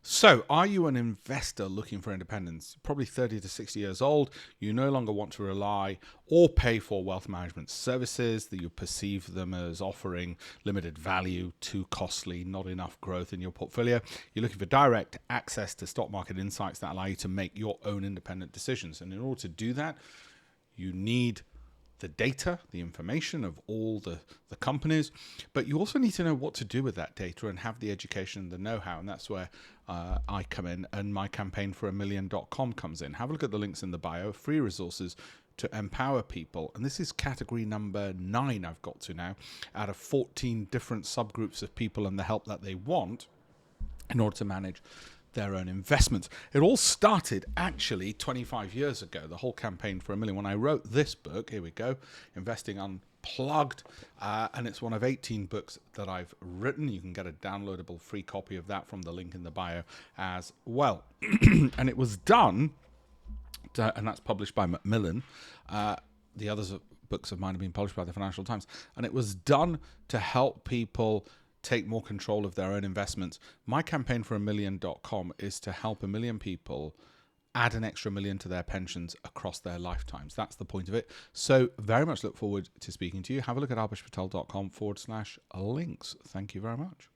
So, are you an investor looking for independence? Probably 30 to 60 years old. You no longer want to rely or pay for wealth management services that you perceive them as offering limited value, too costly, not enough growth in your portfolio. You're looking for direct access to stock market insights that allow you to make your own independent decisions. And in order to do that, you need the data, the information of all the companies, but you also need to know what to do with that data and have the education and the know-how, and that's where I come in, and my campaign for $1million.com comes in. Have a look at the links in the bio, free resources to empower people, and this is category number 9 I've got to now, out of 14 different subgroups of people and the help that they want in order to manage their own investments. It all started actually 25 years ago, the whole campaign for $1 million, when I wrote this book. Here we go, Investing Unplugged, and it's one of 18 books that I've written. You can get a downloadable free copy of that from the link in the bio as well. And it was done, and that's published by Macmillan. The others books of mine have been published by the Financial Times, and it was done to help people take more control of their own investments. My campaign for $1million.com is to help 1 million people add an extra million to their pensions across their lifetimes. That's the point of it. So very much look forward to speaking to you. Have a look at alpeshpatel.com/links. Thank you very much.